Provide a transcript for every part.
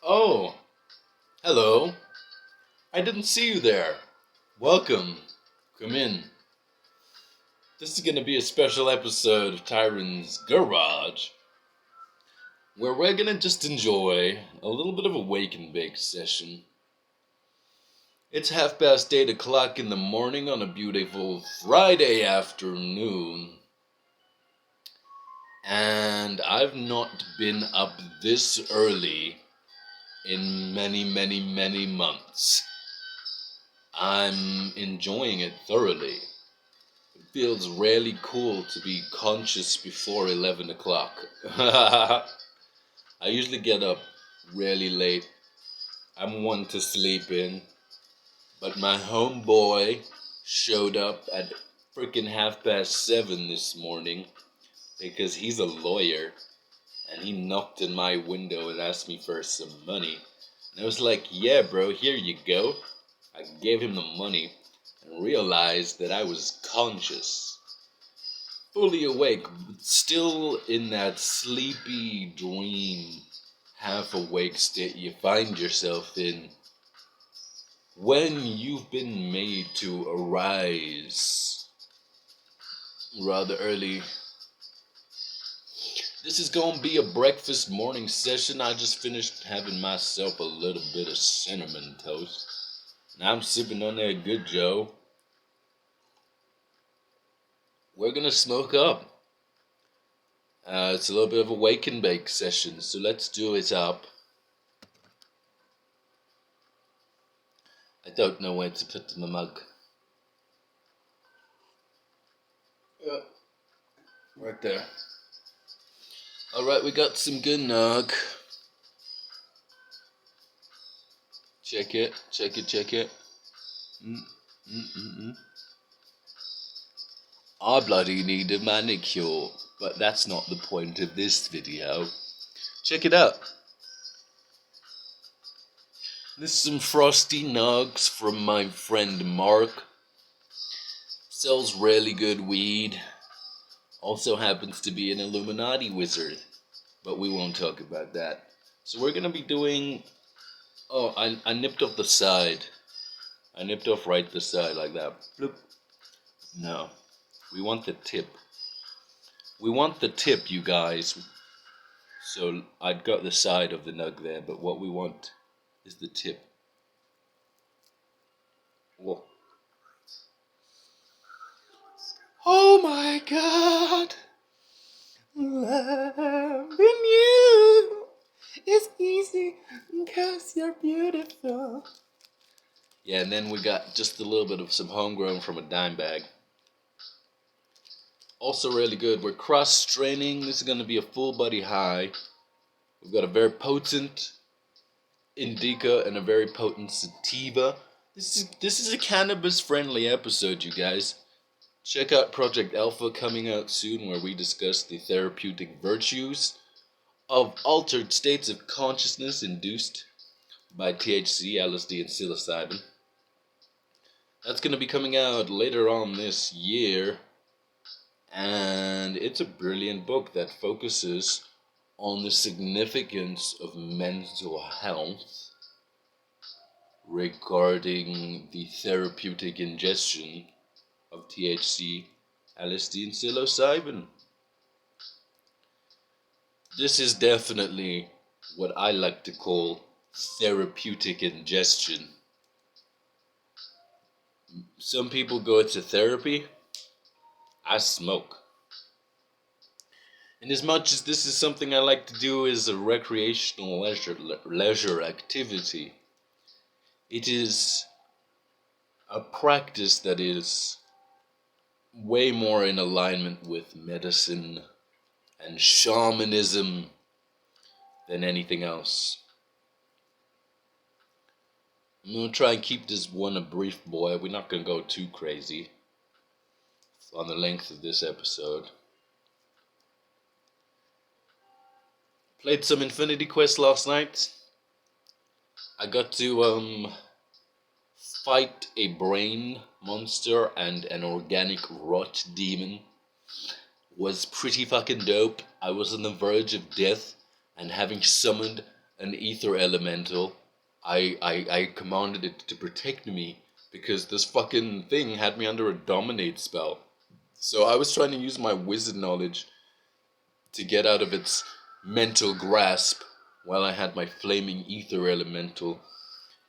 Oh, hello. I didn't see you there. Welcome. Come in. This is going to be a special episode of Tyron's Garage, where we're going to just enjoy a little bit of a wake and bake session. It's 8:30 in the morning on a beautiful Friday afternoon, and I've not been up this early in many months. I'm enjoying it thoroughly. It feels really cool to be conscious before 11 o'clock. I usually get up really late. I'm one to sleep in. But my homeboy showed up at freaking 7:30 this morning because he's a lawyer. And he knocked on my window and asked me for some money. And I was like, yeah, bro, here you go. I gave him the money and realized that I was conscious, fully awake, but still in that sleepy dream, half awake state you find yourself in when you've been made to arise rather early. This is gonna be a breakfast morning session. I just finished having myself a little bit of cinnamon toast. Now I'm sipping on that good Joe. We're gonna smoke up. It's a little bit of a wake and bake session, so let's do it up. I don't know where to put my mug. Yeah, right there. Alright, we got some good nog. Check it. I bloody need a manicure, but that's not the point of this video. Check it out. This is some frosty nugs from my friend Mark. Sells really good weed. Also happens to be an Illuminati wizard. But we won't talk about that. So we're gonna be doing... Oh, I nipped off the side. I nipped off right the side like that. Bloop. No. We want the tip. We want the tip, you guys. So I'd got the side of the nug there, but what we want is the tip. Whoa. Oh my God! Loving you is easy because you're beautiful. Yeah, and then we got just a little bit of some homegrown from a dime bag. Also really good. We're cross-straining. This is going to be a full body high. We've got a very potent indica and a very potent sativa. This is a cannabis-friendly episode, you guys. Check out Project Alpha coming out soon, where we discuss the therapeutic virtues of altered states of consciousness induced by THC, LSD, and psilocybin. That's going to be coming out later on this year, and it's a brilliant book that focuses on the significance of mental health regarding the therapeutic ingestion of THC, LSD, and psilocybin. This is definitely what I like to call therapeutic ingestion. Some people go to therapy. I smoke. And as much as this is something I like to do as a recreational leisure activity, it is a practice that is way more in alignment with medicine and shamanism than anything else. I'm going to try and keep this one a brief boy. We're not going to go too crazy on the length of this episode. Played some Infinity Quest last night. I got to fight a brain monster and an organic rot demon. Was pretty fucking dope. I was on the verge of death, and having summoned an ether elemental, I commanded it to protect me because this fucking thing had me under a dominate spell. So I was trying to use my wizard knowledge to get out of its mental grasp while I had my flaming ether elemental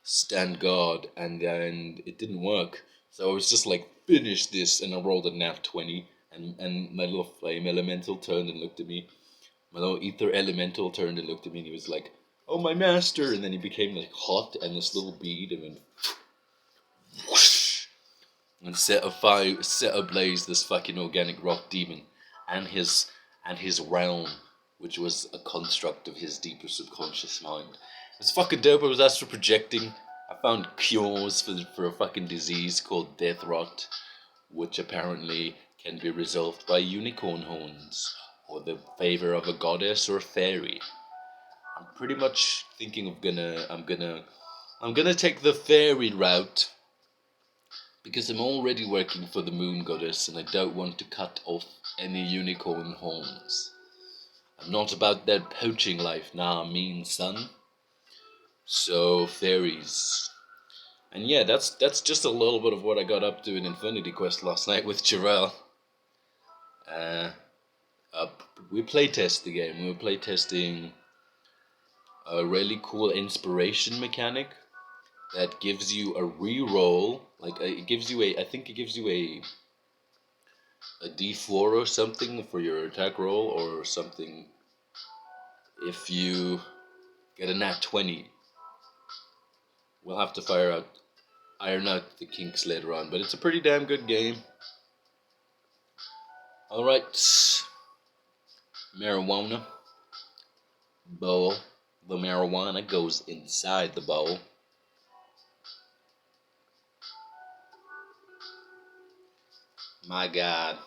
stand guard, and then it didn't work. So I was just like, finish this, and I rolled a nat 20, and my little flame elemental turned and looked at me. My little ether elemental turned and looked at me, and he was like, "Oh, my master!" And then he became like hot, and this little bead, and then whoosh, and set ablaze this fucking organic rock demon, and his realm, which was a construct of his deeper subconscious mind. It was fucking dope. I was astral projecting. I found cures for a fucking disease called death rot, which apparently can be resolved by unicorn horns or the favor of a goddess or a fairy. I'm pretty much thinking of I'm gonna take the fairy route because I'm already working for the moon goddess and I don't want to cut off any unicorn horns. I'm not about that poaching life, nah, mean son. So fairies. And yeah, that's just a little bit of what I got up to in Infinity Quest last night with Jarrell. We playtest the game. We were playtesting a really cool inspiration mechanic that gives you a re-roll. Like it gives you I think it gives you a D4 or something for your attack roll or something. If you get a nat 20, we'll have to iron out the kinks later on. But it's a pretty damn good game. All right, marijuana bowl. The marijuana goes inside the bowl. My God,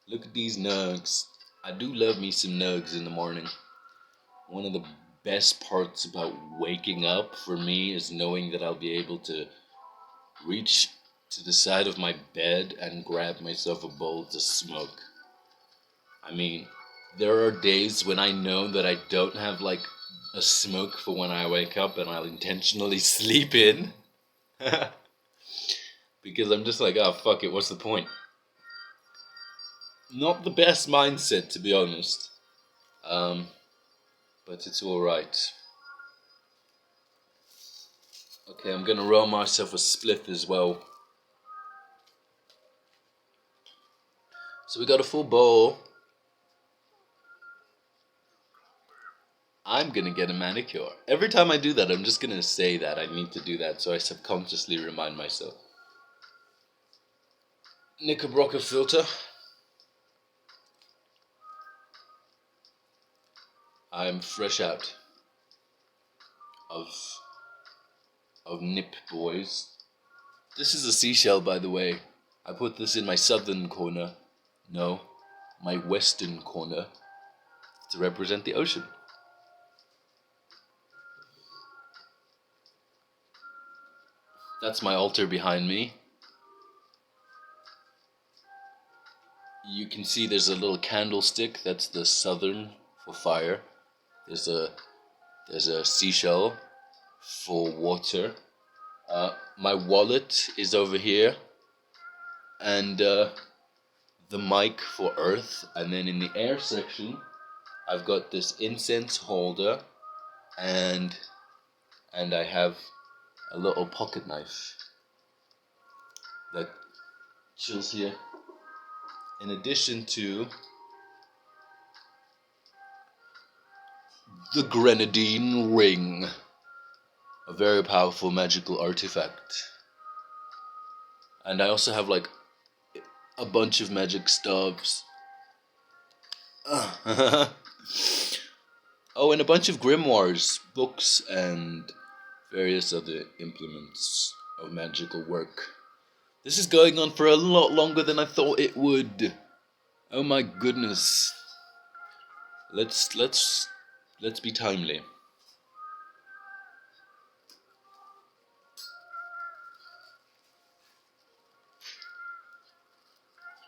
look at these nugs. I do love me some nugs in the morning. One of the best parts about waking up for me is knowing that I'll be able to reach to the side of my bed and grab myself a bowl to smoke. I mean, there are days when I know that I don't have like a smoke for when I wake up and I'll intentionally sleep in. Because I'm just like, oh fuck it, what's the point? Not the best mindset, to be honest. But it's alright. Okay, I'm gonna roll myself a spliff as well. So we got a full bowl. I'm gonna get a manicure. Every time I do that, I'm just gonna say that I need to do that, so I subconsciously remind myself. Knickerbocker filter. I'm fresh out of nip, boys. This is a seashell, by the way. I put this in my southern corner. No, my western corner to represent the ocean. That's my altar behind me. You can see there's a little candlestick. That's the southern for fire. There's a seashell for water. My wallet is over here, and the mic for earth. And then in the air section, I've got this incense holder, and I have a little pocket knife that chills here. In addition to the Grenadine Ring, a very powerful magical artifact. And I also have like a bunch of magic stuffs. Oh, and a bunch of grimoires, books, and various other implements of magical work. This is going on for a lot longer than I thought it would. Oh my goodness. Let's be timely.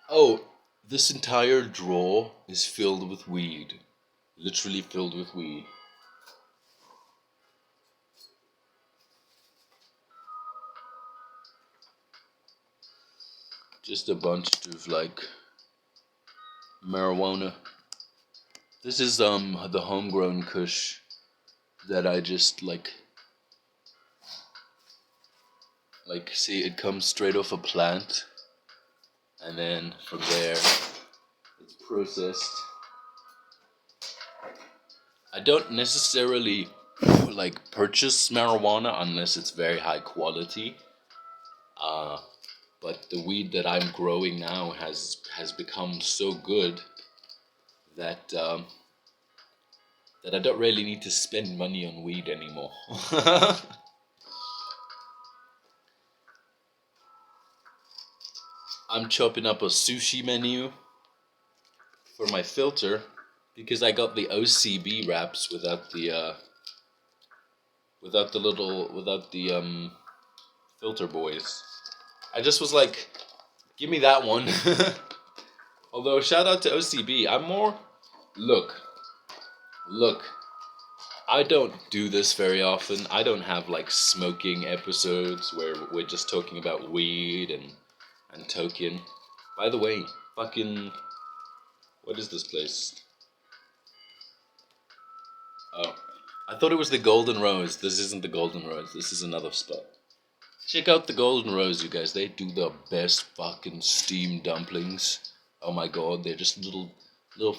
Oh, this entire drawer is filled with weed. Literally filled with weed. Just a bunch of like marijuana. This is the homegrown kush that I just like see it comes straight off a plant, and then from there it's processed. I don't necessarily like purchase marijuana unless it's very high quality. But the weed that I'm growing now has become so good that that I don't really need to spend money on weed anymore. I'm chopping up a sushi menu for my filter because I got the OCB wraps without the filter boys. I just was like, give me that one. Although shout out to OCB, I'm more look. I don't do this very often. I don't have like smoking episodes where we're just talking about weed and token. By the way, fucking what is this place? Oh, I thought it was the Golden Rose. This isn't the Golden Rose. This is another spot. Check out the Golden Rose, you guys. They do the best fucking steamed dumplings. Oh my god, they're just little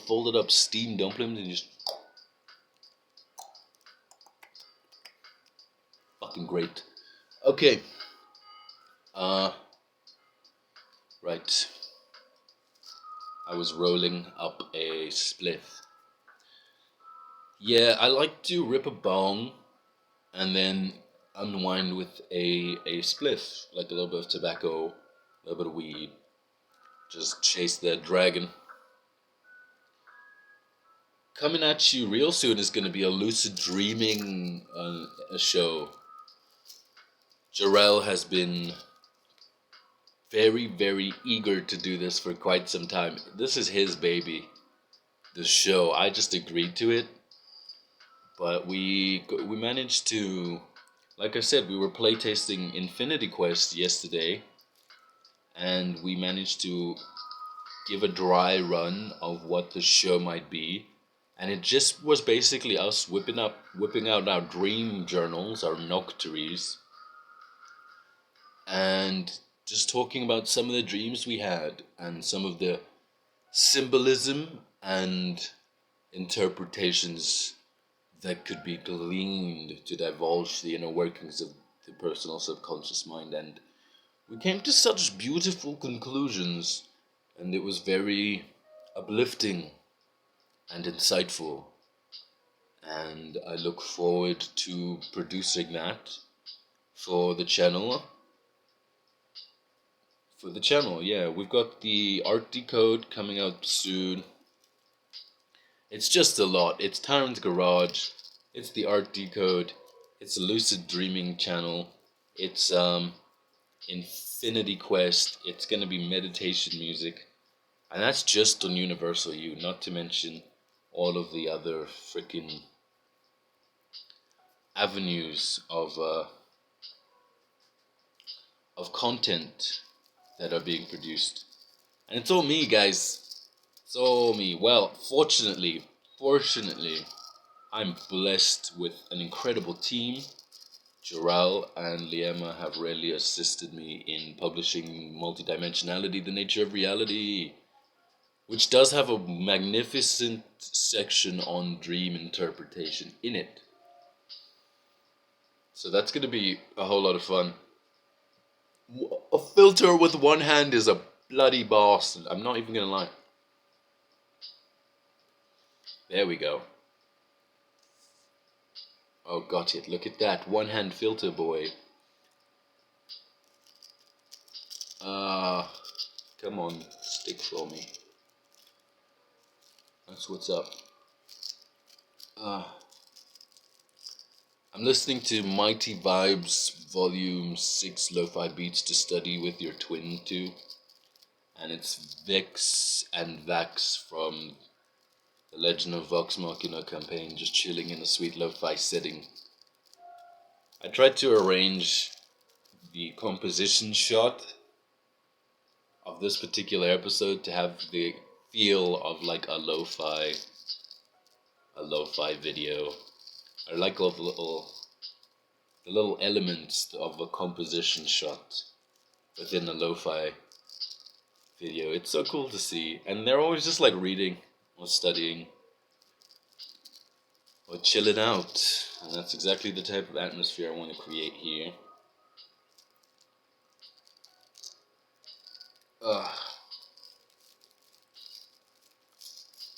folded up steamed dumplings and just fucking great. Okay. Right. I was rolling up a spliff. Yeah, I like to rip a bong and then unwind with a spliff, like a little bit of tobacco, a little bit of weed. Just chase that dragon. Coming at you real soon is going to be a lucid dreaming a show. Jarrell has been very, very eager to do this for quite some time. This is his baby, the show. I just agreed to it, but we managed to, like I said, we were playtesting Infinity Quest yesterday, and we managed to give a dry run of what the show might be, and it just was basically us whipping out our dream journals, our nocturies, and just talking about some of the dreams we had and some of the symbolism and interpretations that could be gleaned to divulge the inner workings of the personal subconscious mind. And we came to such beautiful conclusions, and it was very uplifting and insightful. And I look forward to producing that for the channel. Yeah, we've got the art decode coming out soon. It's just a lot. It's Tyron's Garage. It's the art decode. It's a lucid dreaming channel. It's Infinity Quest. It's gonna be meditation music, and that's just on Universal U. Not to mention all of the other freaking avenues of content that are being produced. And it's all me, guys. It's all me. Well, fortunately, I'm blessed with an incredible team. Jarrell and Liema have really assisted me in publishing Multidimensionality, The Nature of Reality, which does have a magnificent section on dream interpretation in it. So that's going to be a whole lot of fun. A filter with one hand is a bloody bastard. I'm not even going to lie. There we go. Oh, got it. Look at that. One hand filter, boy. Come on. Stick for me. That's what's up. I'm listening to Mighty Vibes Volume 6 Lo-Fi Beats to Study with Your Twin to. And it's Vex and Vax from the Legend of Vox Machina campaign, just chilling in a sweet lo-fi setting. I tried to arrange the composition shot of this particular episode to have the feel of like a lo-fi video. I like all the little elements of a composition shot within a lo-fi video. It's so cool to see, and they're always just like reading or studying or chilling out, and that's exactly the type of atmosphere I want to create here.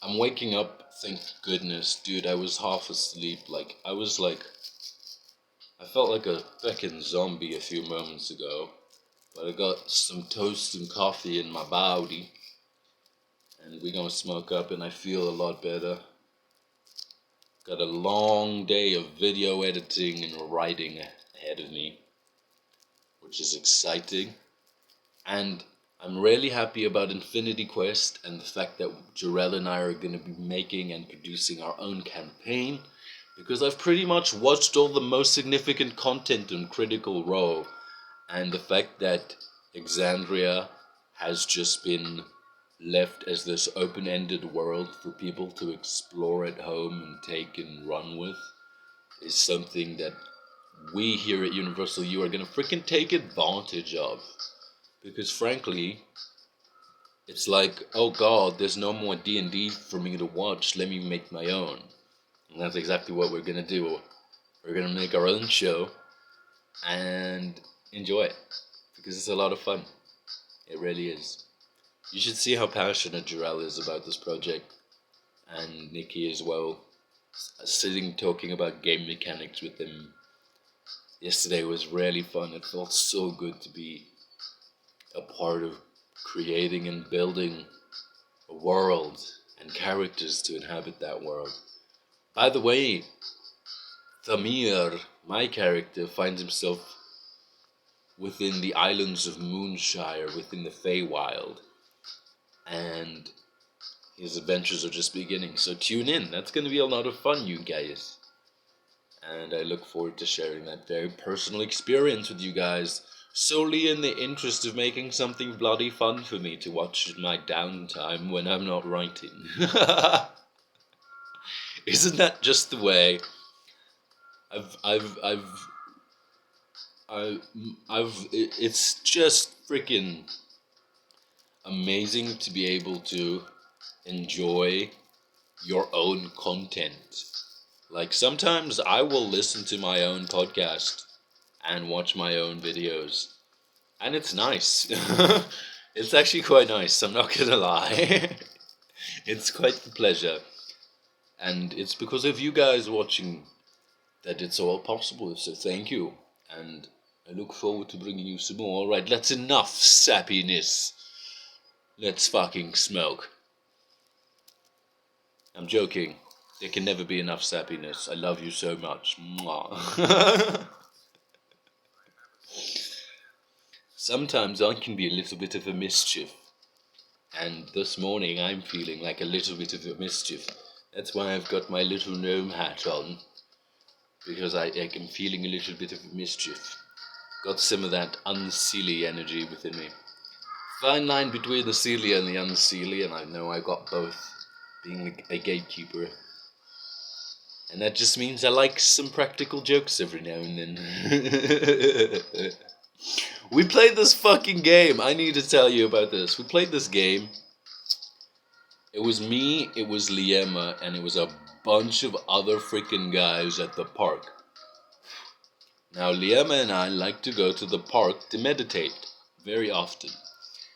I'm waking up, thank goodness, dude. I was half asleep. I felt like a fucking zombie a few moments ago, but I got some toast and coffee in my body, and we gonna smoke up, and I feel a lot better. Got a long day of video editing and writing ahead of me, which is exciting, and I'm really happy about Infinity Quest and the fact that Jarell and I are going to be making and producing our own campaign, because I've pretty much watched all the most significant content on Critical Role, and the fact that Exandria has just been left as this open-ended world for people to explore at home and take and run with is something that we here at Universal U are going to freaking take advantage of. Because frankly, it's like, oh god, there's no more D&D for me to watch, let me make my own. And that's exactly what we're gonna do. We're gonna make our own show and enjoy it. Because it's a lot of fun. It really is. You should see how passionate Jarell is about this project. And Nikki as well. Sitting talking about game mechanics with him yesterday was really fun. It felt so good to be a part of creating and building a world and characters to inhabit that world. By the way, Thamir, my character, finds himself within the islands of Moonshire, within the Feywild, and his adventures are just beginning, so tune in. That's going to be a lot of fun, you guys. And I look forward to sharing that very personal experience with you guys, solely in the interest of making something bloody fun for me to watch in my downtime when I'm not writing. Isn't that just the way? It's just freaking amazing to be able to enjoy your own content. Like, sometimes I will listen to my own podcast and watch my own videos, and it's nice. It's actually quite nice, I'm not gonna lie. It's quite the pleasure, and it's because of you guys watching that it's all possible, so thank you, and I look forward to bringing you some more. Alright, that's enough sappiness. Let's fucking smoke. I'm joking. There can never be enough sappiness. I love you so much. Mwah. Sometimes I can be a little bit of a mischief. And this morning I'm feeling like a little bit of a mischief. That's why I've got my little gnome hat on. Because I am feeling a little bit of a mischief. Got some of that unseelie energy within me. Fine line between the seelie and the unseelie, and I know I got both, being a gatekeeper. And that just means I like some practical jokes every now and then. We played this fucking game. I need to tell you about this. We played this game. It was me, it was Liema, and it was a bunch of other freaking guys at the park. Now, Liema and I like to go to the park to meditate very often.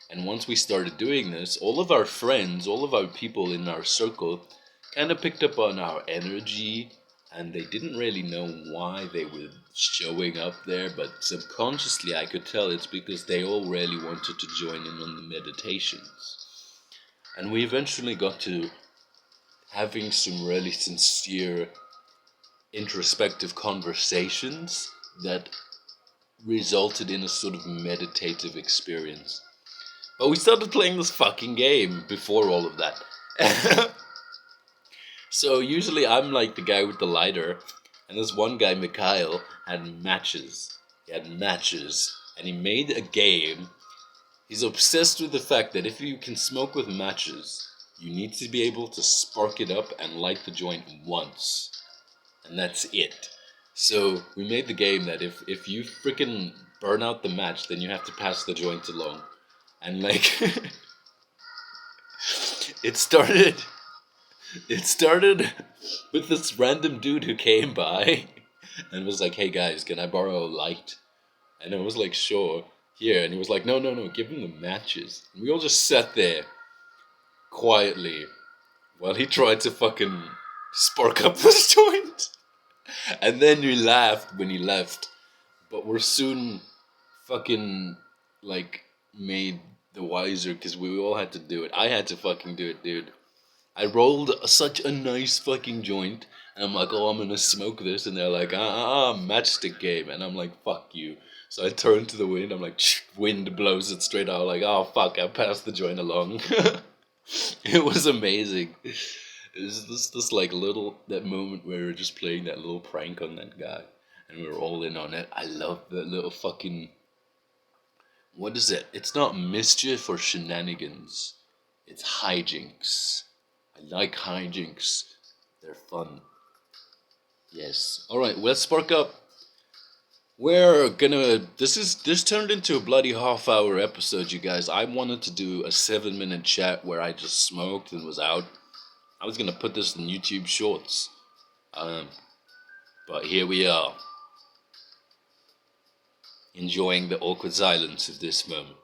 And once we started doing this, all of our friends, all of our people in our circle kind of picked up on our energy, and they didn't really know why they were showing up there, but subconsciously I could tell it's because they all really wanted to join in on the meditations. And we eventually got to having some really sincere, introspective conversations that resulted in a sort of meditative experience. But we started playing this fucking game before all of that. So usually I'm like the guy with the lighter, and this one guy, Mikhail, had matches. He had matches, and he made a game He's obsessed with the fact that if you can smoke with matches, you need to be able to spark it up and light the joint once. And that's it. So we made the game that if you freaking burn out the match, then you have to pass the joint along. And like it started it started with this random dude who came by and was like, "Hey guys, can I borrow a light?" And I was like, "Sure, here." And he was like, "No, no, no, give him the matches." And we all just sat there quietly while he tried to fucking spark up this joint. And then we laughed when he left, but we're soon fucking like made the wiser because we all had to do it. I had to fucking do it, dude. I rolled such a nice fucking joint, and I'm like, "Oh, I'm gonna smoke this," and they're like, matchstick game," and I'm like, "Fuck you." So I turn to the wind. I'm like, wind blows it straight out. Like, "Oh fuck, I passed the joint along." It was amazing. It was this like little that moment where we were just playing that little prank on that guy, and we were all in on it. I love that little fucking. What is it? It's not mischief or shenanigans. It's hijinks. I like hijinks. They're fun. Yes. All right. Let's spark up. We're gonna. This turned into a bloody half-hour episode, you guys. I wanted to do a 7-minute chat where I just smoked and was out. I was gonna put this in YouTube Shorts, but here we are, enjoying the awkward silence of this moment.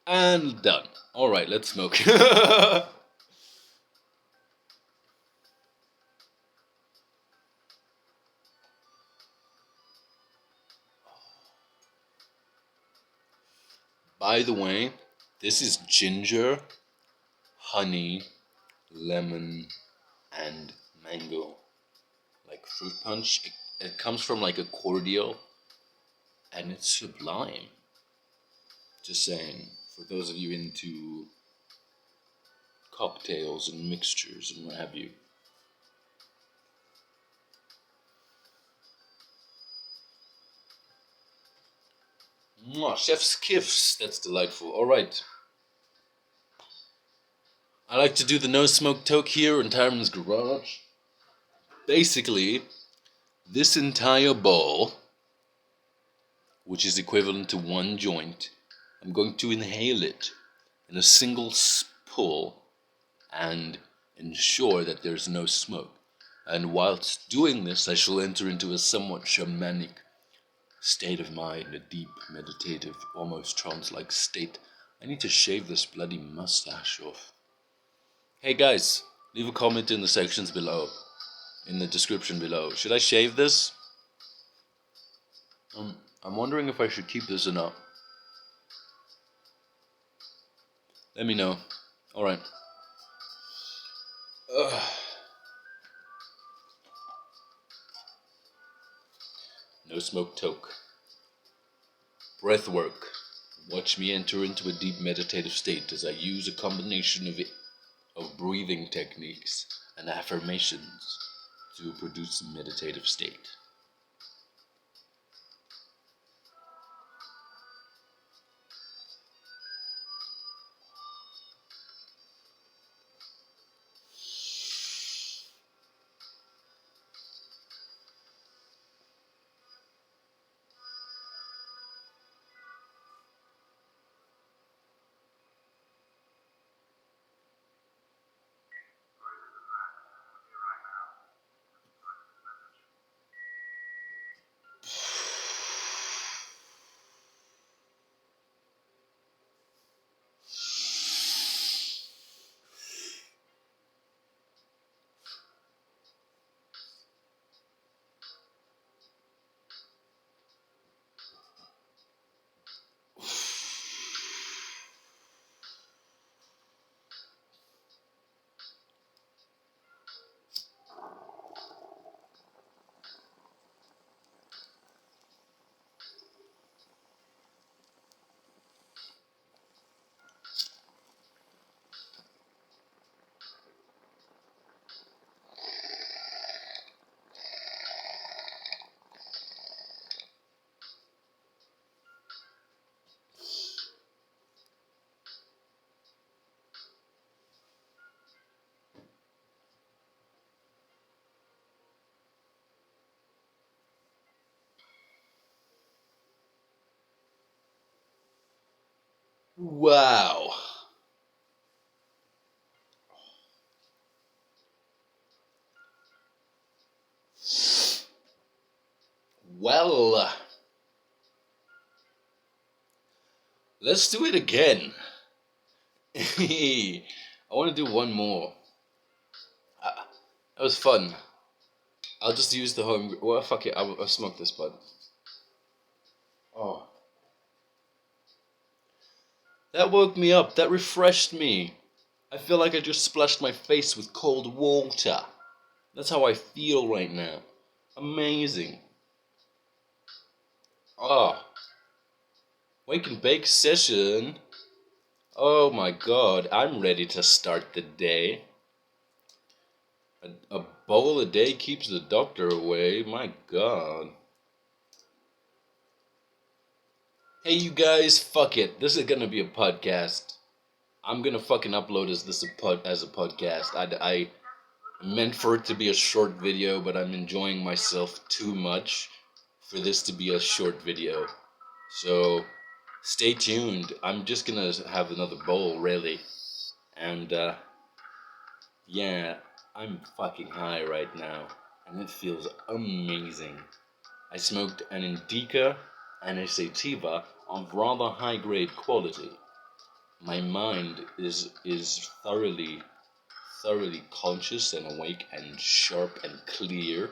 And done. All right, let's smoke. By the way, this is ginger, honey, lemon, and mango. Like fruit punch. It comes from like a cordial, and it's sublime. Just saying, for those of you into cocktails and mixtures and what have you. Mwah, chef's kiffs. That's delightful. All right. I like to do the no smoke toke here in Tyron's garage. Basically, this entire bowl, which is equivalent to one joint, I'm going to inhale it in a single pull and ensure that there's no smoke. And whilst doing this, I shall enter into a somewhat shamanic state of mind, a deep, meditative, almost trance-like state. I need to shave this bloody mustache off. Hey guys, leave a comment in the sections below, in the description below. Should I shave this? I'm wondering if I should keep this or not. Let me know. Alright. No smoke toke. Breath work. Watch me enter into a deep meditative state as I use a combination of breathing techniques and affirmations to produce a meditative state. Wow. Well, let's do it again. I want to do one more. That was fun. I'll just use the home. Well, fuck it. I'll smoke this bud. Oh, that woke me up. That refreshed me. I feel like I just splashed my face with cold water. That's how I feel right now. Amazing. Oh, wake and bake session. Oh my god, I'm ready to start the day. A bowl a day keeps the doctor away. My god. Hey, you guys, fuck it. This is gonna be a podcast. I'm gonna fucking upload as a podcast. I meant for it to be a short video, but I'm enjoying myself too much for this to be a short video. So stay tuned. I'm just gonna have another bowl, really. And yeah, I'm fucking high right now, and it feels amazing. I smoked an indica and a sativa of rather high grade quality. My mind is thoroughly conscious and awake and sharp and clear,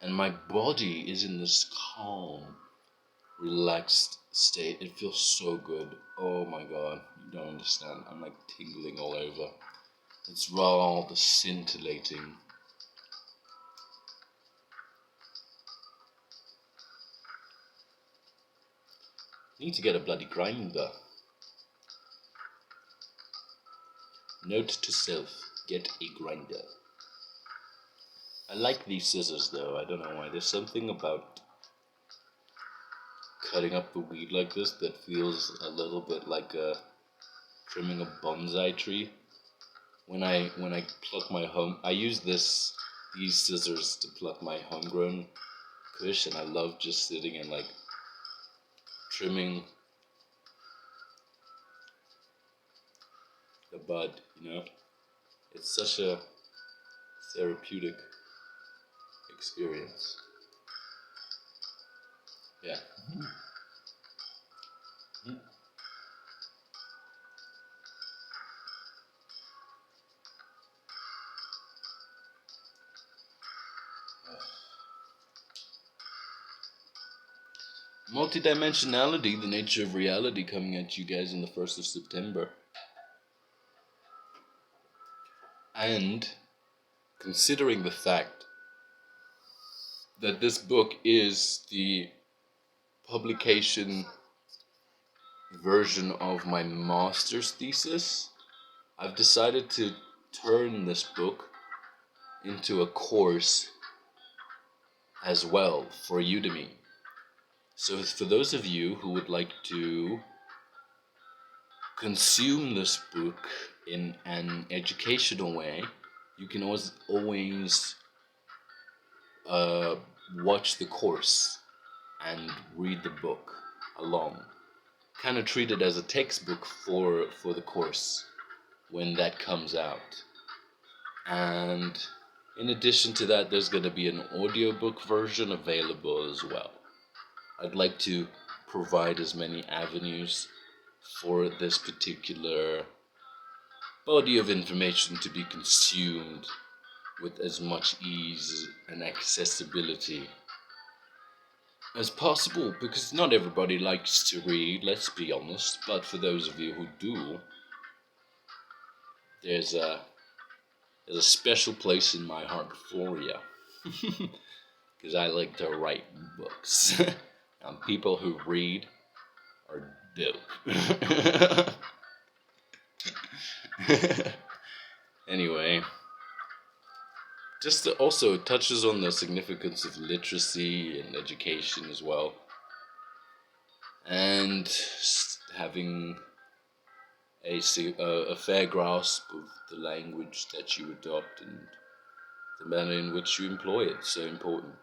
and my body is in this calm, relaxed state. It feels so good. Oh my god, you don't understand. I'm like tingling all over. It's rather scintillating. Need to get a bloody grinder. Note to self, get a grinder. I like these scissors though, I don't know why. There's something about cutting up the weed like this that feels a little bit like trimming a bonsai tree. When I pluck my I use these scissors to pluck my homegrown kush, and I love just sitting and like trimming the bud, you know? It's such a therapeutic experience. Yeah. Multidimensionality, the nature of reality, coming at you guys on the 1st of September. And considering the fact that this book is the publication version of my master's thesis, I've decided to turn this book into a course as well for Udemy. So for those of you who would like to consume this book in an educational way, you can always watch the course and read the book along. Kind of treat it as a textbook for the course when that comes out. And in addition to that, there's going to be an audiobook version available as well. I'd like to provide as many avenues for this particular body of information to be consumed with as much ease and accessibility as possible, because not everybody likes to read, let's be honest, but for those of you who do, there's a special place in my heart for you, because I like to write books, and people who read are dope. Anyway, just also touches on the significance of literacy and education as well, and having a fair grasp of the language that you adopt and the manner in which you employ it. So important.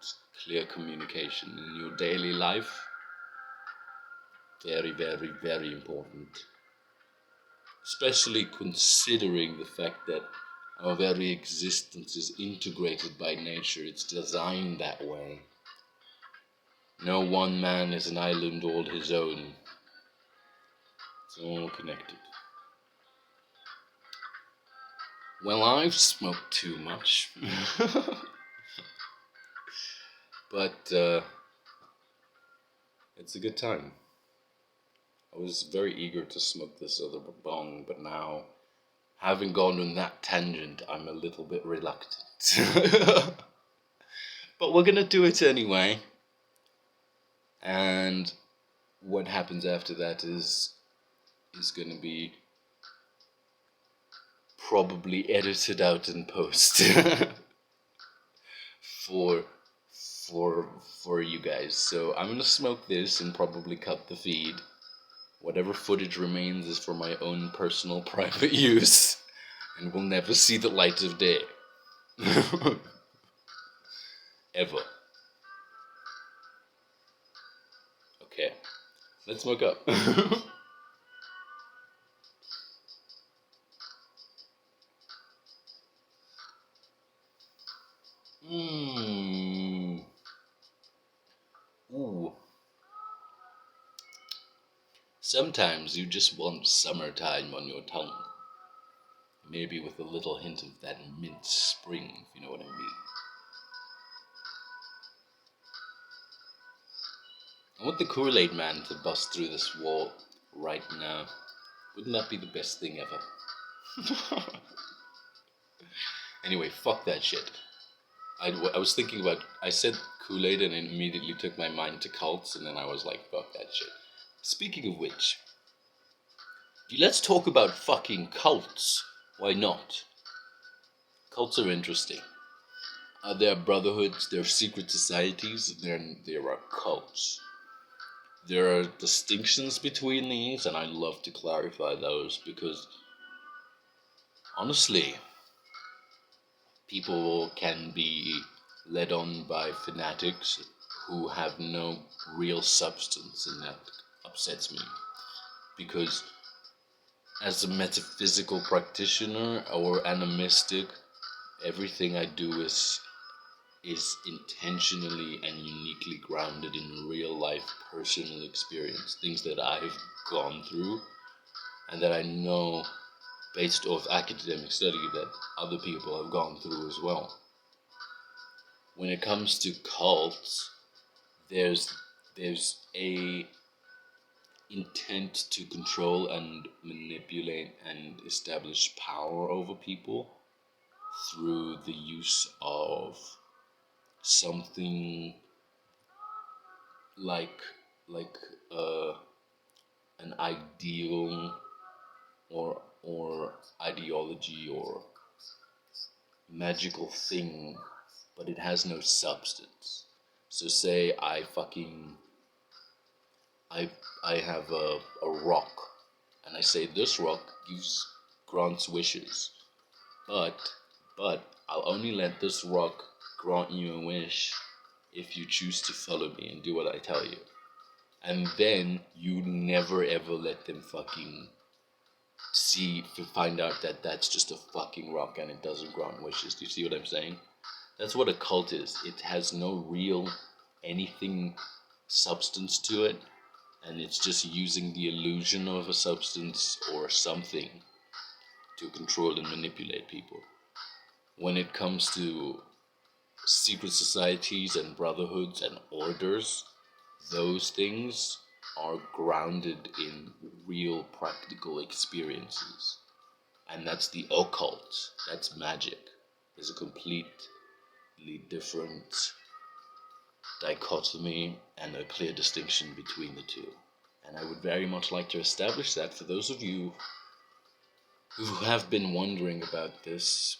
Clear communication in your daily life. Very, very, very important. Especially considering the fact that our very existence is integrated by nature. It's designed that way. No one man is an island all his own. It's all connected. Well, I've smoked too much. But it's a good time. I was very eager to smoke this other bong, but now, having gone on that tangent, I'm a little bit reluctant. But we're gonna do it anyway. And what happens after that is gonna be probably edited out in post for for you guys. So I'm gonna smoke this and probably cut the feed. Whatever footage remains is for my own personal private use and will never see the light of day. Ever. Okay, let's smoke up. Ooh. Sometimes you just want summertime on your tongue. Maybe with a little hint of that mint spring, if you know what I mean. I want the Kool-Aid man to bust through this wall right now. Wouldn't that be the best thing ever? Anyway, fuck that shit. I was thinking about, I said Kool-Aid and it immediately took my mind to cults, and then I was like, fuck that shit. Speaking of which, let's talk about fucking cults. Why not? Cults are interesting. There are brotherhoods, there are secret societies, there are cults. There are distinctions between these, and I love to clarify those because, honestly, people can be led on by fanatics who have no real substance, and that upsets me. Because as a metaphysical practitioner or animistic, everything I do is intentionally and uniquely grounded in real life personal experience, things that I've gone through and that I know based off academic study that other people have gone through as well. When it comes to cults, there's a intent to control and manipulate and establish power over people through the use of something like an ideal or ideology or magical thing, but it has no substance. So say I have a rock, and I say this rock grants wishes, but I'll only let this rock grant you a wish if you choose to follow me and do what I tell you. And then you never ever let them fucking find out that that's just a fucking rock and it doesn't grant wishes. Do you see what I'm saying? That's what a cult is. It has no real anything substance to it, and it's just using the illusion of a substance or something to control and manipulate people. When it comes to secret societies and brotherhoods and orders, those things are grounded in real practical experiences. And that's the occult. That's magic. There's a completely different dichotomy and a clear distinction between the two. And I would very much like to establish that for those of you who have been wondering about this.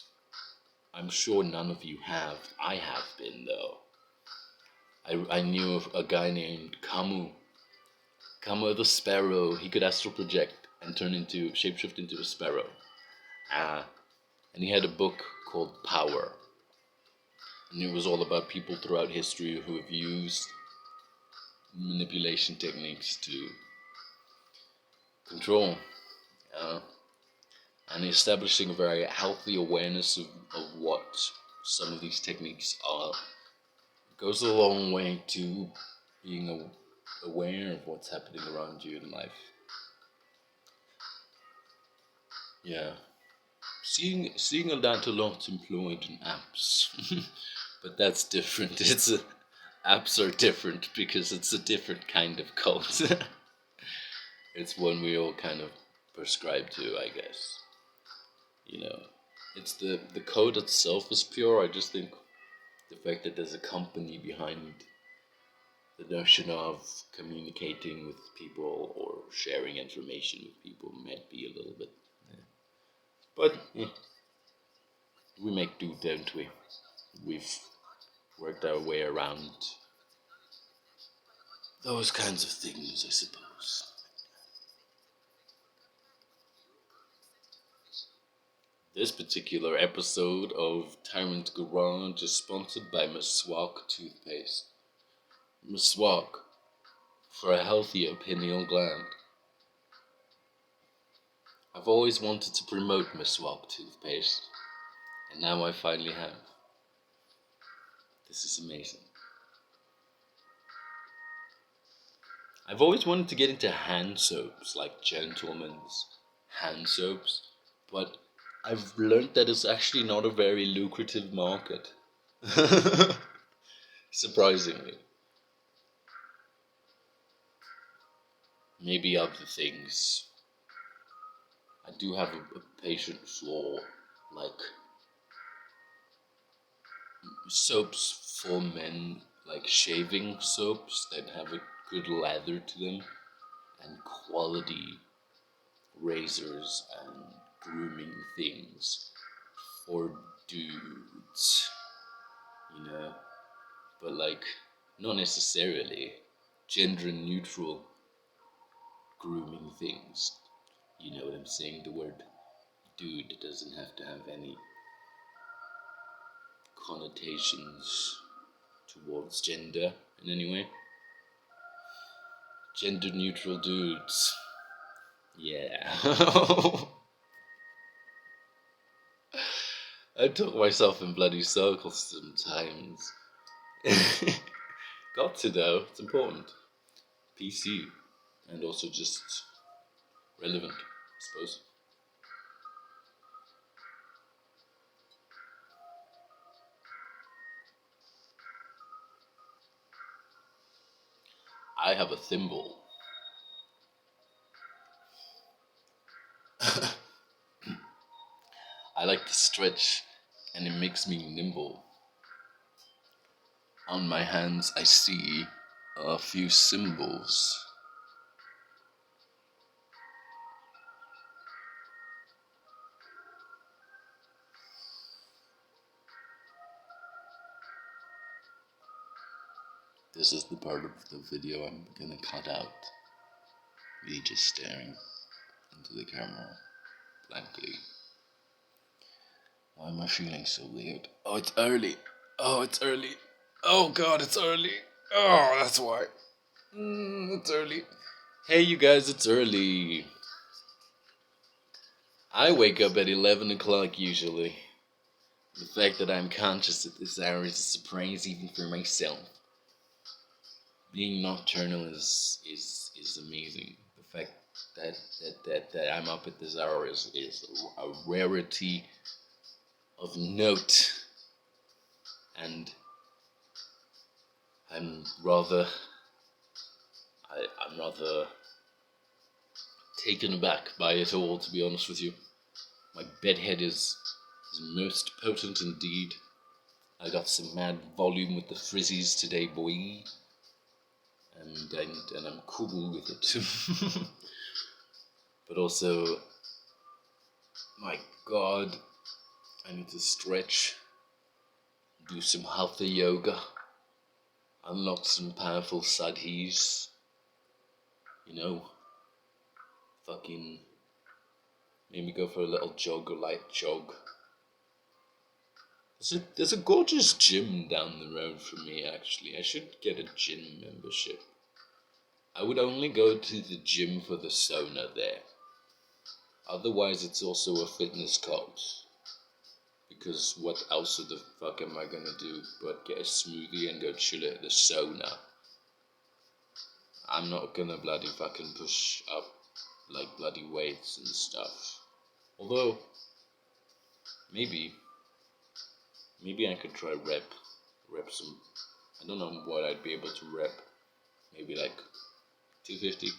I'm sure none of you have. I have been, though. I knew of a guy named Camus. Camus the sparrow. He could astral project and shapeshift into a sparrow. And he had a book called Power. And it was all about people throughout history who have used manipulation techniques to control, uh, and establishing a very healthy awareness of what some of these techniques are goes a long way to being aware of what's happening around you in life. Yeah, seeing that a lot employed in apps, but that's different. Apps are different because it's a different kind of cult. It's one we all kind of prescribe to, I guess. You know, it's the code itself is pure. I just think the fact that there's a company behind the notion of communicating with people or sharing information with people might be a little bit. But we make do, don't we? We've worked our way around those kinds of things, I suppose. This particular episode of Tyron's Garage is sponsored by Meswak toothpaste. Meswak for a healthier pineal gland. I've always wanted to promote Meswak toothpaste, and now I finally have. This is amazing. I've always wanted to get into hand soaps, like gentlemen's hand soaps, but I've learned that it's actually not a very lucrative market. Surprisingly. Maybe other things. I do have a patient for, like, soaps for men, like shaving soaps that have a good lather to them, and quality razors and grooming things for dudes, you know, but like not necessarily gender neutral grooming things. You know what I'm saying? The word dude doesn't have to have any connotations towards gender in any way. Gender neutral dudes. Yeah. I talk myself in bloody circles sometimes. Got to though, it's important. PC. And also just relevant, I suppose. I have a thimble. I like to stretch and it makes me nimble. On my hands I see a few symbols. This is the part of the video I'm gonna cut out. Me just staring into the camera blankly. Why am I feeling so weird? Oh, it's early. Oh, it's early. Oh god, it's early. Oh, that's why. It's early. Hey, you guys, it's early. I wake up at 11 o'clock usually. The fact that I'm conscious at this hour is a surprise even for myself. Being nocturnal is amazing. The fact that I'm up at this hour is a rarity of note. And I'm rather taken aback by it all, to be honest with you. My bedhead is most potent indeed. I got some mad volume with the frizzies today, boy. And I'm cool with it. But also, my god, I need to stretch, do some hatha yoga, unlock some powerful sadhis, you know, fucking maybe go for a little jog, a light jog. There's a gorgeous gym down the road from me, actually. I should get a gym membership. I would only go to the gym for the sauna there. Otherwise, it's also a fitness cult. Because what else the fuck am I gonna do but get a smoothie and go chill at the sauna? I'm not gonna bloody fucking push up like bloody weights and stuff. Although, maybe I could try rep some. I don't know what I'd be able to rep. Maybe like 250,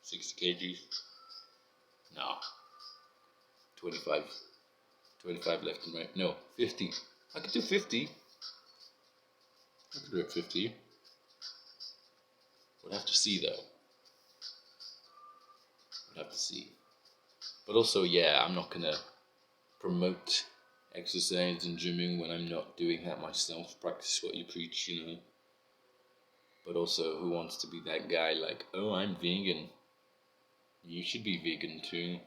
60 kgs. No, 25, 25 left and right. No, 50. I could do 50. I could rep 50. We'll have to see though. We'll have to see. But also, yeah, I'm not gonna promote exercise and gymming when I'm not doing that myself. Practice what you preach, you know. But also, who wants to be that guy like, oh, I'm vegan. You should be vegan too.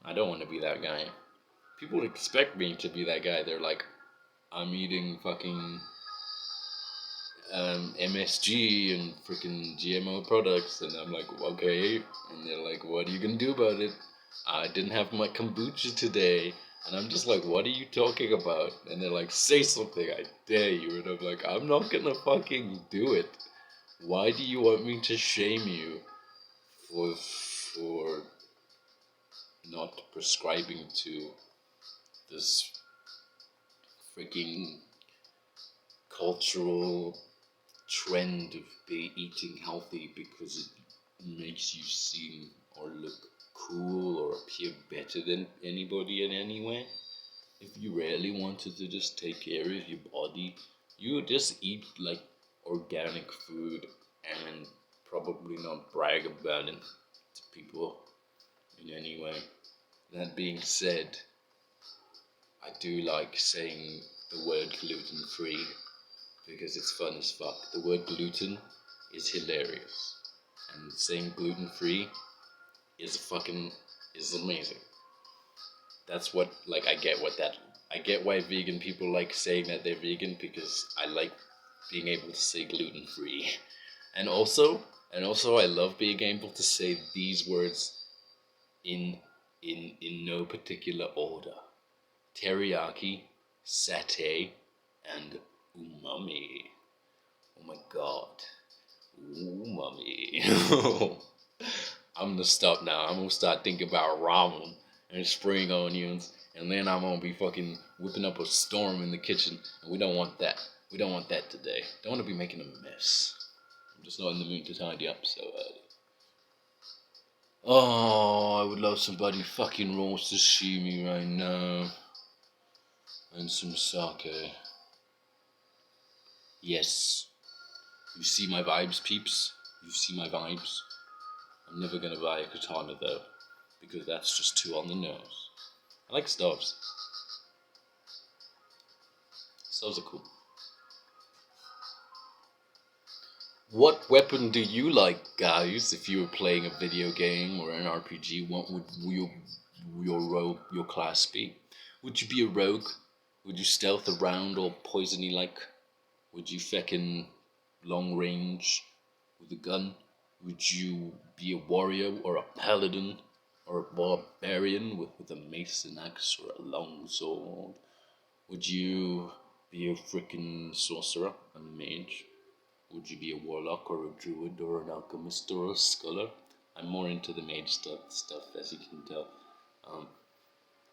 I don't want to be that guy. People expect me to be that guy. They're like, I'm eating fucking MSG and freaking GMO products, and I'm like, okay. And they're like, what are you gonna do about it? I didn't have my kombucha today. And I'm just like, what are you talking about? And they're like, say something, I dare you. And I'm like, I'm not gonna fucking do it. Why do you want me to shame you for not prescribing to this freaking cultural trend of eating healthy because it makes you seem or look cool or appear better than anybody in any way? If you really wanted to just take care of your body, you would just eat like organic food and probably not brag about it to people in any way. That being said, I do like saying the word gluten free because it's fun as fuck. The word gluten is hilarious, and saying gluten free is amazing. That's what, like, I get why vegan people like saying that they're vegan, because I like being able to say gluten free. And also I love being able to say these words in no particular order. Teriyaki, satay, and umami. Oh my god. Umami. I'm gonna stop now. I'm gonna start thinking about ramen and spring onions, and then I'm gonna be fucking whipping up a storm in the kitchen, and we don't want that. We don't want that today. Don't want to be making a mess. I'm just not in the mood to tidy up so early. Oh, I would love somebody fucking raw sashimi right now. And some sake. Yes. You see my vibes, peeps? You see my vibes? I'm never gonna buy a katana though, because that's just too on the nose. I like stoves. Stoves are cool. What weapon do you like, guys? If you were playing a video game or an RPG, what would your class be? Would you be a rogue? Would you stealth around all poisony like? Would you feckin' long range with a gun? Would you be a warrior or a paladin or a barbarian with a mace, an axe, or a long sword? Would you be a frickin' sorcerer, a mage? Would you be a warlock or a druid or an alchemist or a scholar? I'm more into the mage stuff as you can tell.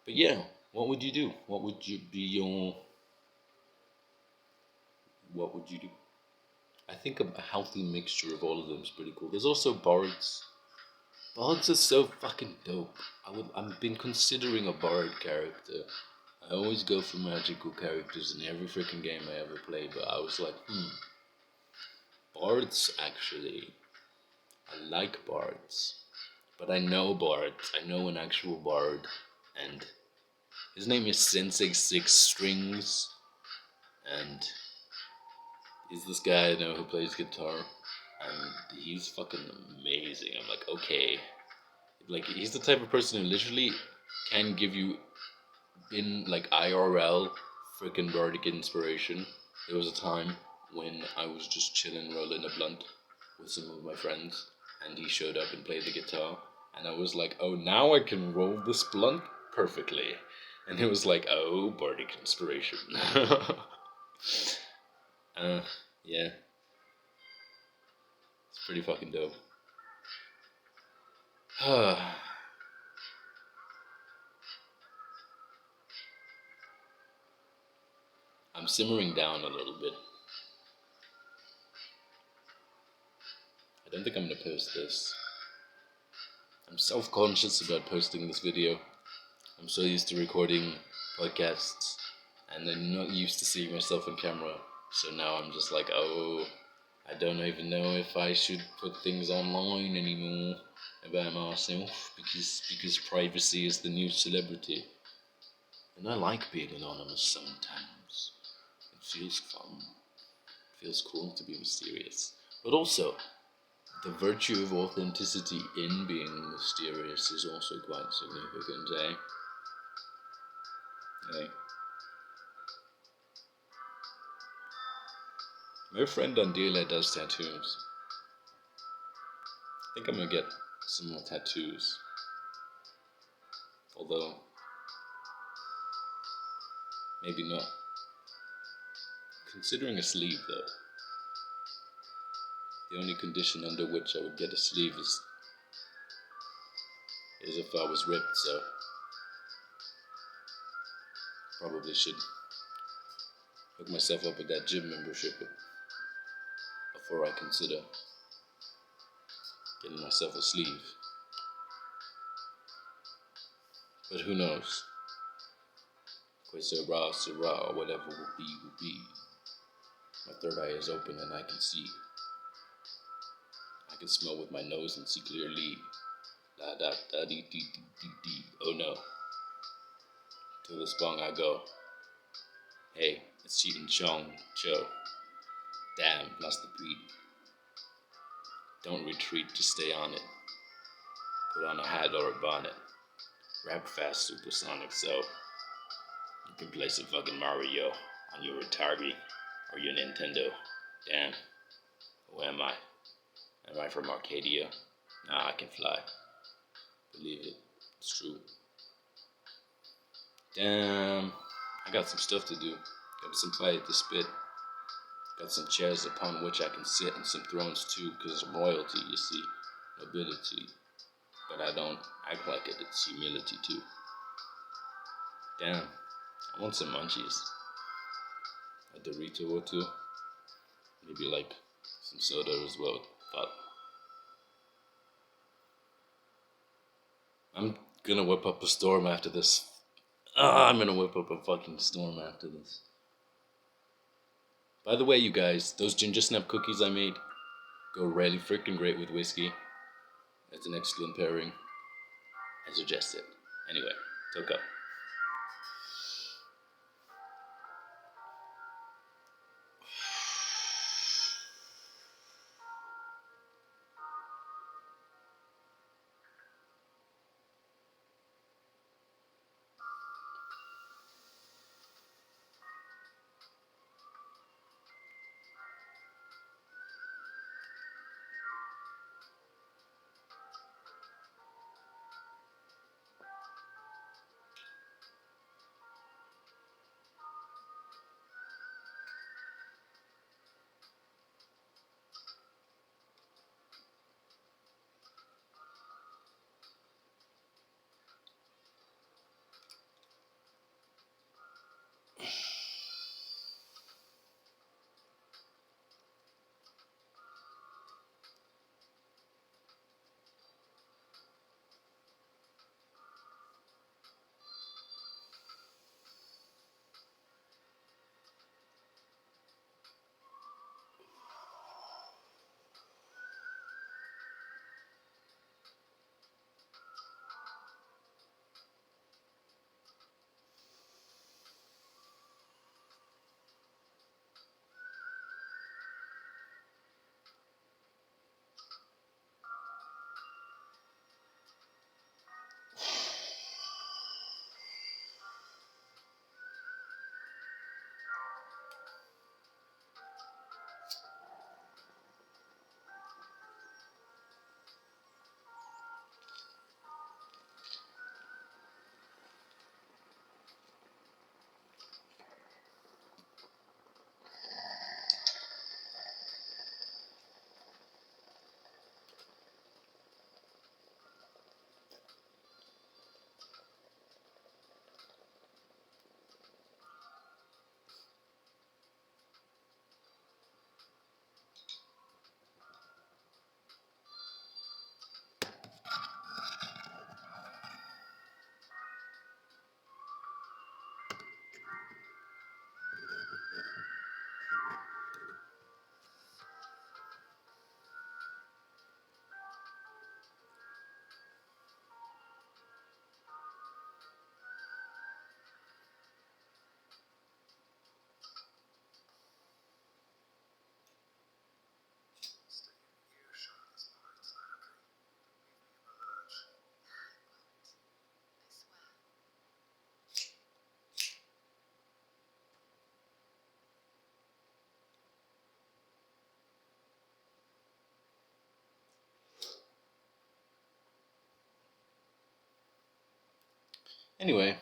But yeah, what would you do? What would you do? I think a healthy mixture of all of them is pretty cool. There's also bards. Bards are so fucking dope. I've been considering a bard character. I always go for magical characters in every freaking game I ever play, but I was like, bards actually. I like bards. But I know bards. I know an actual bard, and his name is Sensei Six Strings, and he's this guy I know who plays guitar, and he's fucking amazing. I'm like, okay. Like, he's the type of person who literally can give you, in like IRL, freaking bardic inspiration. There was a time when I was just chilling, rolling a blunt with some of my friends, and he showed up and played the guitar, and I was like, oh, now I can roll this blunt perfectly. And it was like, oh, Bardic inspiration. Yeah. It's pretty fucking dope. I'm simmering down a little bit. I don't think I'm gonna post this. I'm self-conscious about posting this video. I'm so used to recording podcasts, and I'm not used to seeing myself on camera. So now I'm just like, oh, I don't even know if I should put things online anymore about myself, because privacy is the new celebrity. And I like being anonymous sometimes. It feels fun. It feels cool to be mysterious. But also, the virtue of authenticity in being mysterious is also quite significant, eh? Hey. My friend Andila does tattoos. I think I'm gonna get some more tattoos. Although, maybe not. Considering a sleeve, though. The only condition under which I would get a sleeve is if I was ripped, so probably should hook myself up with that gym membership before I consider getting myself a sleeve. But who knows? Que sera, or whatever will be, will be. My third eye is open and I can see. I can smell with my nose and see clearly. Da da da dee dee dee dee dee. Oh no. To this bong I go. Hey, it's Cheatin' Chong Cho. Damn, lost the beat. Don't retreat, just stay on it. Put on a hat or a bonnet. Rap fast, supersonic, so you can play some fucking Mario on your Atari or your Nintendo. Damn, who am I? Am I from Arcadia? Nah, I can fly. Believe it, it's true. Damn, I got some stuff to do. Got some fight to spit. Got some chairs upon which I can sit, and some thrones too, because I'm royalty, you see. Nobility. But I don't act like it, it's humility too. Damn, I want some munchies. A Dorito or two. Maybe like some soda as well. But I'm gonna whip up a storm after this. I'm gonna whip up a fucking storm after this. By the way, you guys, those ginger snap cookies I made go really freaking great with whiskey. It's an excellent pairing. I suggest it. Anyway, took up. Anyway,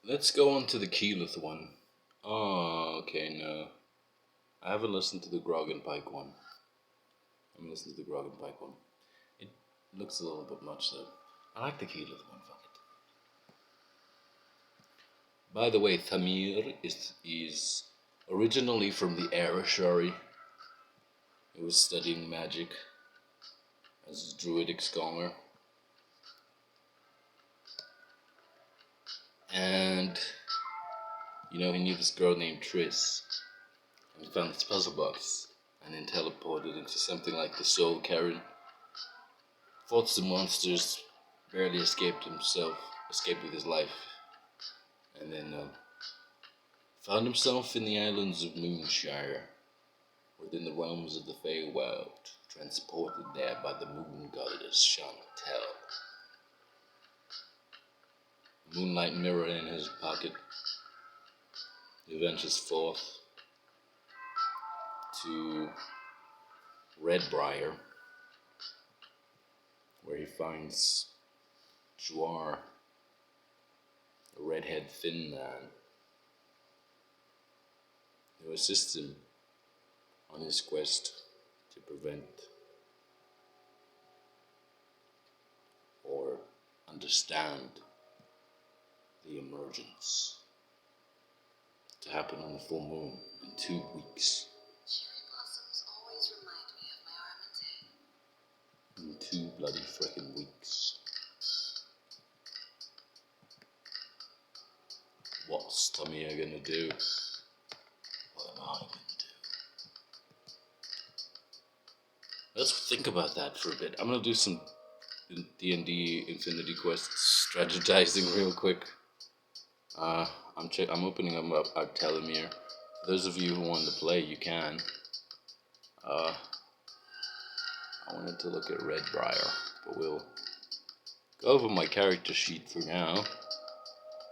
let's go on to the Keyleth one. Oh, okay, no. I haven't listened to the Grog and Pike one. I haven't listened to the Grog and Pike one. It looks a little bit much though. I like the Keyleth one, fuck it. By the way, Thamir is originally from the Arashari. He was studying magic as a druidic scholar. And, you know, he knew this girl named Triss. And he found this puzzle box. And then teleported into something like the Soul Karen. Fought some monsters. Barely escaped with his life. And then found himself in the islands of Moonshire. Within the realms of the Feywild. Transported there by the moon goddess Chantel. Moonlight mirror in his pocket. He ventures forth to Redbriar, where he finds Juar, a redhead thin man, who assists him on his quest to prevent or understand the emergence to happen on the full moon in 2 weeks. Cherry blossoms always remind me of my Armitage. In 2 bloody frickin' weeks. What's Tommy gonna do? What am I gonna do? Let's think about that for a bit. I'm gonna do some D&D Infinity Quest strategizing real quick. I'm opening up Telemere. For those of you who want to play, you can. I wanted to look at Redbriar, but we'll go over my character sheet for now.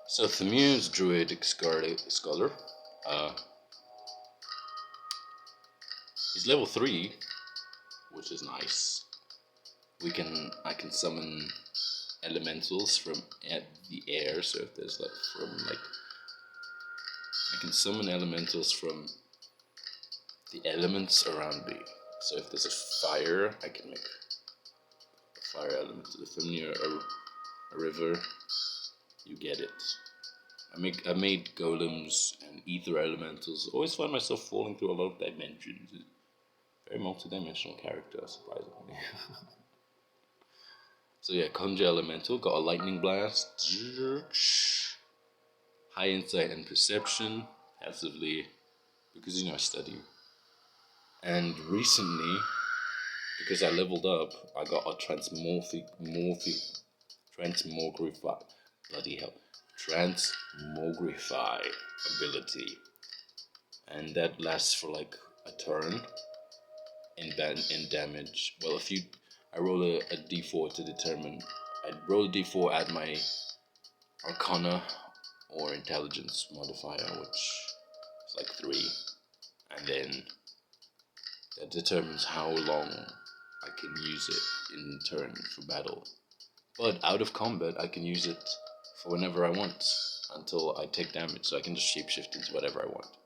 So Thamir's druidic scholar. He's level 3, which is nice. I can summon elementals from the air. So if there's I can summon elementals from the elements around me. So if there's a fire, I can make a fire elemental. If I'm near a river, you get it. I made golems and ether elementals. Always find myself falling through a lot of dimensions. Very multi-dimensional character, surprisingly. So yeah, conjure elemental, got a lightning blast. High insight and perception, passively, because I study. And recently, because I leveled up, I got a transmogrify ability, and that lasts for like a turn in damage. Well, I roll a d4 to determine. I roll a d4, add my Arcana or Intelligence modifier, which is like 3, and then that determines how long I can use it in turn for battle. But out of combat, I can use it for whenever I want until I take damage, so I can just shapeshift into whatever I want.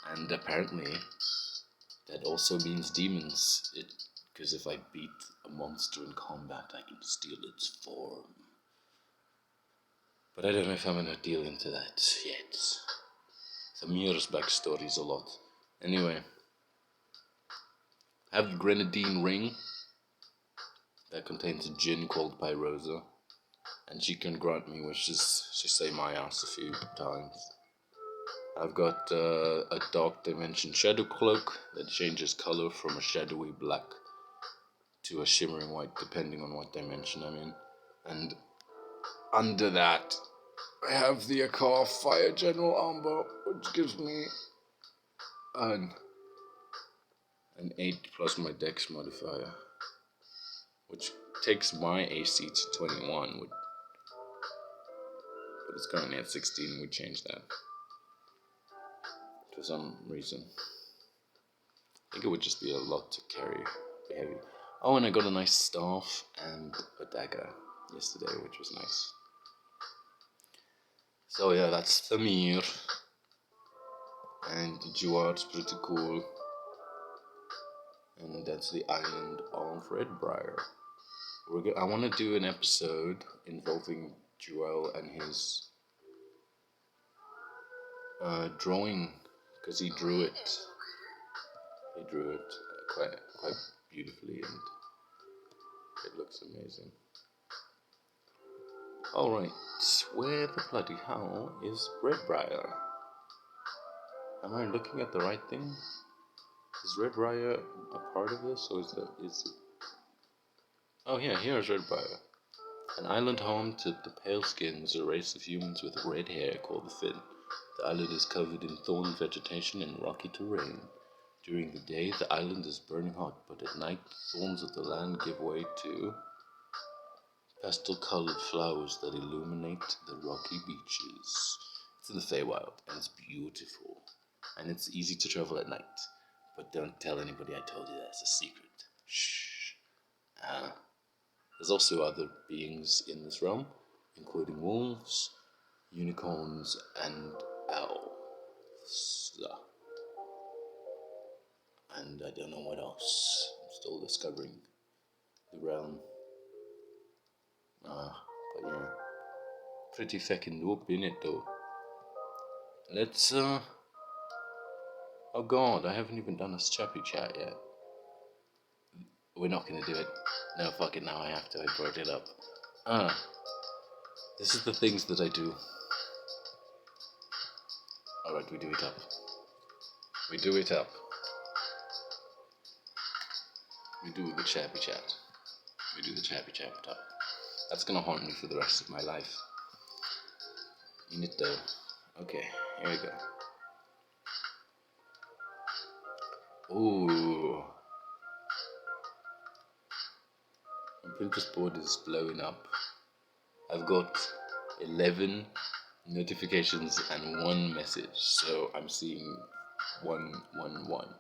And apparently, that also means demons, because if I beat a monster in combat, I can steal its form. But I don't know if I'm gonna deal into that yet. Thamir's backstory is a lot. Anyway, I have the Grenadine ring that contains a djinn called Pyrosa, and she can grant me wishes. She saved my ass a few times. I've got a dark dimension shadow cloak that changes color from a shadowy black to a shimmering white, depending on what dimension I'm in. And under that, I have the Akar Fire General Armor, which gives me an 8 plus my Dex modifier, which takes my AC to 21, but it's currently at 16. We changed that for some reason. I think it would just be a lot to carry, be heavy. Oh, and I got a nice staff and a dagger yesterday, which was nice. So yeah, that's Thamir, and Juar's pretty cool, and that's the island of Redbriar. I want to do an episode involving Joel and his drawing, because he drew it. He drew it quite beautifully, and it looks amazing. Alright, where the bloody hell is Redbriar? Am I looking at the right thing? Is Redbriar a part of this, or is it? Oh yeah, here's Redbriar. An island home to the Paleskins, a race of humans with red hair called the Finn. The island is covered in thorn vegetation and rocky terrain. During the day, the island is burning hot, but at night, the thorns of the land give way to pastel-colored flowers that illuminate the rocky beaches. It's in the Feywild, and it's beautiful. And it's easy to travel at night. But don't tell anybody I told you that's a secret. Shh. There's also other beings in this realm, including wolves, unicorns, and elves. And I don't know what else. I'm still discovering the realm. But yeah. Pretty fucking dope, innit, though. Let's, oh god, I haven't even done a chappy chat yet. We're not gonna do it. No, fuck it, now I have to. I brought it up. This is the things that I do. Alright, we do it up. We do it up. We do the chappy chat. We do the chappy chat up. That's gonna haunt me for the rest of my life. In it though. Okay, here we go. Ooh. My Pinterest board is blowing up. I've got 11 notifications and 1 message, so I'm seeing 111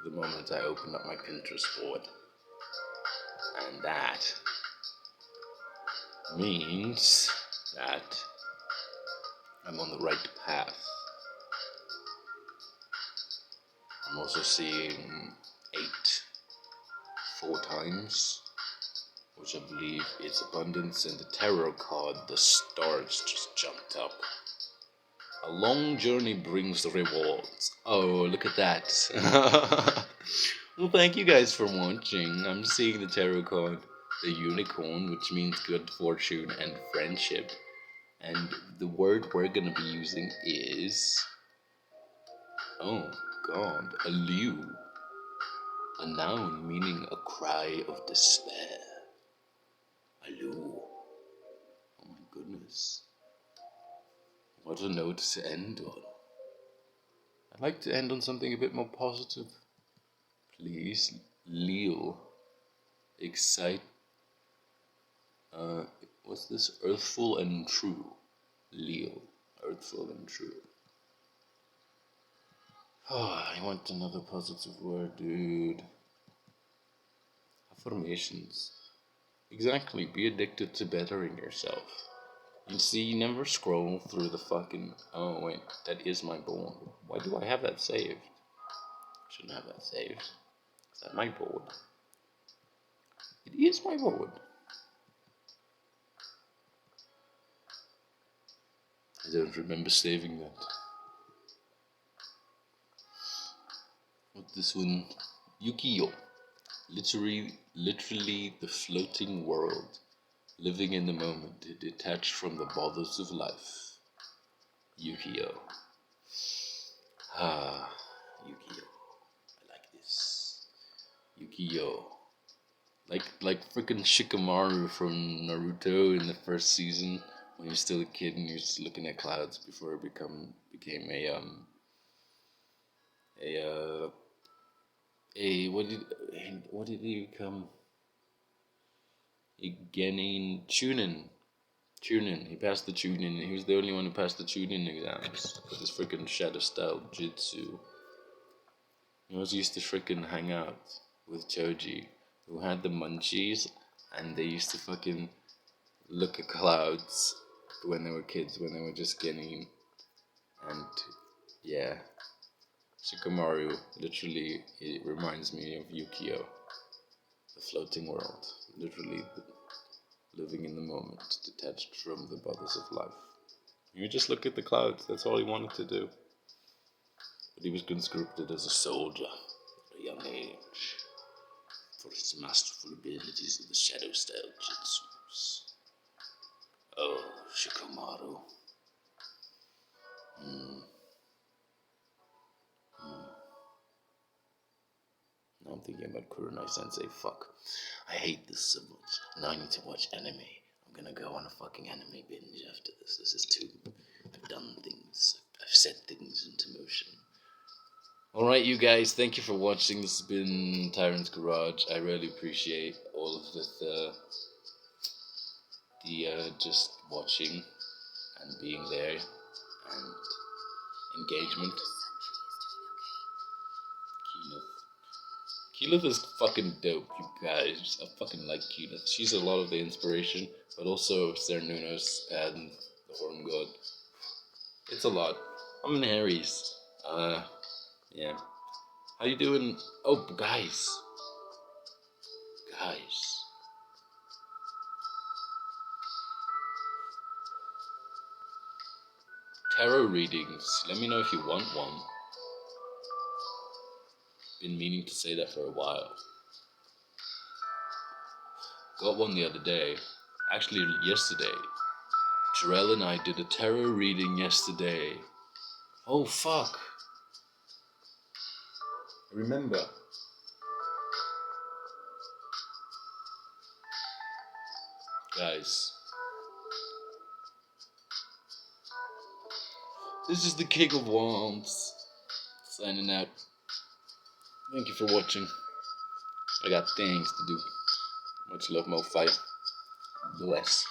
the moment I open up my Pinterest board. And that means that I'm on the right path. I'm also seeing 8 4 times, which I believe is abundance, and the tarot card, the stars, just jumped up. A long journey brings rewards. Oh, look at that. Well, thank you guys for watching. I'm seeing the tarot card, the unicorn, which means good fortune and friendship. And the word we're gonna be using is, oh god, a liu. A noun meaning a cry of despair. Alu. Oh my goodness. What a note to end on. I'd like to end on something a bit more positive. Please, Leo. Excite. What's this? Earthful and true. Leo. Earthful and true. Oh, I want another positive word, dude. Affirmations. Exactly, be addicted to bettering yourself. You see, never scroll through the fucking... Oh wait, that is my board. Why do I have that saved? Shouldn't have that saved. Is that my board? It is my board. I don't remember saving that. What's this one? Yukio. Literally the floating world. Living in the moment, detached from the bothers of life. Yukio. Ah, Yukio. I like this. Yukio. Like freaking Shikamaru from Naruto in the first season when you're still a kid and you're just looking at clouds before it became a a what did he become? A genin Chunin. Chunin. He passed the Chunin. He was the only one who passed the Chunin exams with his freaking shadow style jutsu. He always used to freaking hang out with Choji, who had the munchies, and they used to fucking look at clouds when they were kids, when they were just getting, and yeah, Shikamaru literally it reminds me of Yukio, the floating world, literally living in the moment, detached from the bothers of life. You just look at the clouds. That's all he wanted to do. But he was conscripted as a soldier at a young age for his masterful abilities in the shadow style jutsus. Oh, Shikamaru. Now I'm thinking about Kurenai Sensei. Fuck. I hate this so much. Now I need to watch anime. I'm gonna go on a fucking anime binge after this. This is too. I've done things. I've set things into motion. Alright, you guys, thank you for watching. This has been Tyron's Garage. I really appreciate all of the just watching and being there and engagement. Keyleth is fucking dope, you guys. I fucking like Keyleth. She's a lot of the inspiration, but also Cernunnos and the Horn God. It's a lot. I'm an Aries. Yeah. How you doing? Oh, guys. Tarot readings. Let me know if you want one. Been meaning to say that for a while. Got one the other day. Actually, yesterday. Jarell and I did a tarot reading yesterday. Oh, fuck. Remember. Guys. This is the King of Wands. Signing out. Thank you for watching. I got things to do. Much love, Mo Fire. Bless.